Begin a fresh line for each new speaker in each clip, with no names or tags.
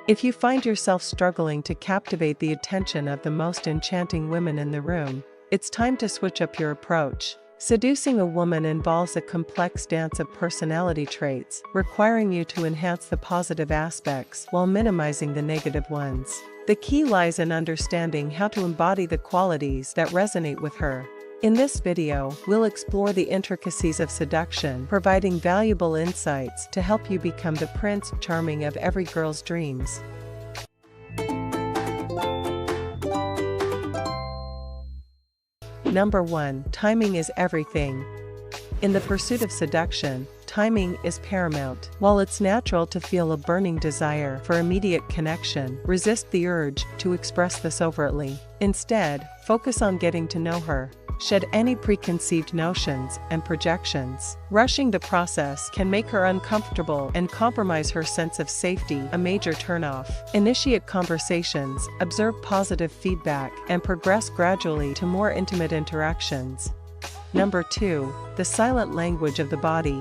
If you find yourself struggling to captivate the attention of the most enchanting women in the room, it's time to switch up your approach. Seducing a woman involves a complex dance of personality traits, requiring you to enhance the positive aspects while minimizing the negative ones. The key lies in understanding how to embody the qualities that resonate with her. In this video, we'll explore the intricacies of seduction, providing valuable insights to help you become the Prince Charming of every girl's dreams. Number 1. Timing is everything. In the pursuit of seduction, timing is paramount. While it's natural to feel a burning desire for immediate connection, resist the urge to express this overtly. Instead, focus on getting to know her. Shed any preconceived notions and projections. Rushing the process can make her uncomfortable and compromise her sense of safety, a major turnoff. Initiate conversations, observe positive feedback, and progress gradually to more intimate interactions. Number 2. The silent language of the body.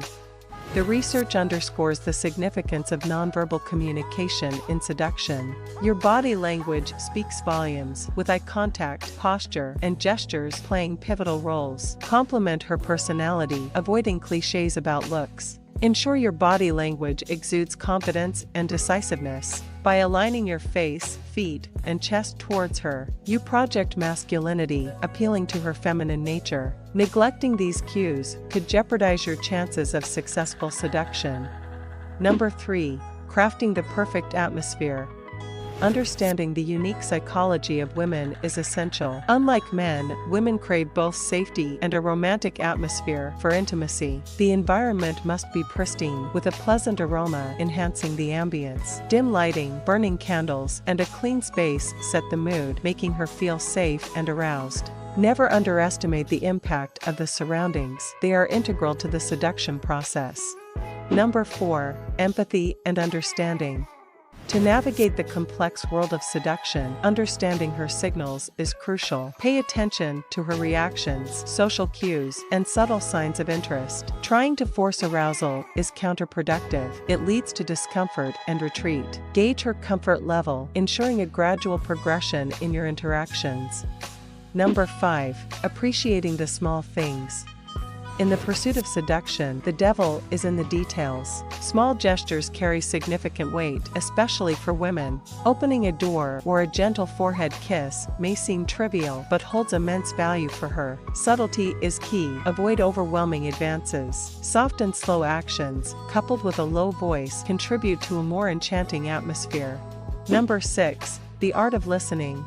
The research underscores the significance of nonverbal communication in seduction. Your body language speaks volumes, with eye contact, posture, and gestures playing pivotal roles. Complement her personality, avoiding cliches about looks. Ensure your body language exudes confidence and decisiveness. By aligning your face, feet, and chest towards her, you project masculinity, appealing to her feminine nature. Neglecting these cues could jeopardize your chances of successful seduction. Number 3. Crafting the perfect atmosphere. Understanding the unique psychology of women is essential. Unlike men, women crave both safety and a romantic atmosphere for intimacy. The environment must be pristine, with a pleasant aroma enhancing the ambience. Dim lighting, burning candles, and a clean space set the mood, making her feel safe and aroused. Never underestimate the impact of the surroundings. They are integral to the seduction process. Number 4. Empathy and understanding. To navigate the complex world of seduction, understanding her signals is crucial. Pay attention to her reactions, social cues, and subtle signs of interest. Trying to force arousal is counterproductive. It leads to discomfort and retreat. Gauge her comfort level, ensuring a gradual progression in your interactions. Number 5. Appreciating the small things. In the pursuit of seduction, the devil is in the details. Small gestures carry significant weight, especially for women. Opening a door or a gentle forehead kiss may seem trivial, but holds immense value for her. Subtlety is key. Avoid overwhelming advances. Soft and slow actions, coupled with a low voice, contribute to a more enchanting atmosphere. Number 6. The art of listening.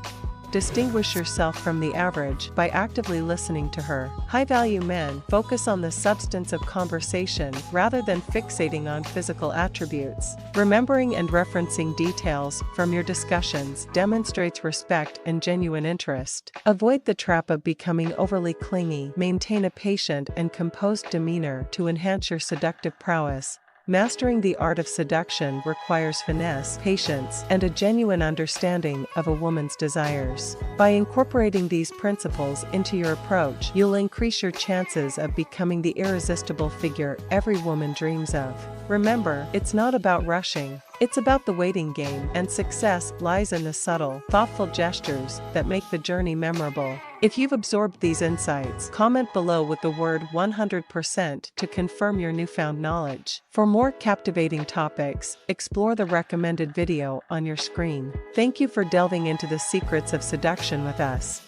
Distinguish yourself from the average by actively listening to her. High-value men focus on the substance of conversation rather than fixating on physical attributes. Remembering and referencing details from your discussions demonstrates respect and genuine interest. Avoid the trap of becoming overly clingy. Maintain a patient and composed demeanor to enhance your seductive prowess. Mastering the art of seduction requires finesse, patience, and a genuine understanding of a woman's desires. By incorporating these principles into your approach, you'll increase your chances of becoming the irresistible figure every woman dreams of. Remember, it's not about rushing. It's about the waiting game, and success lies in the subtle, thoughtful gestures that make the journey memorable. If you've absorbed these insights, comment below with the word 100% to confirm your newfound knowledge. For more captivating topics, explore the recommended video on your screen. Thank you for delving into the secrets of seduction with us.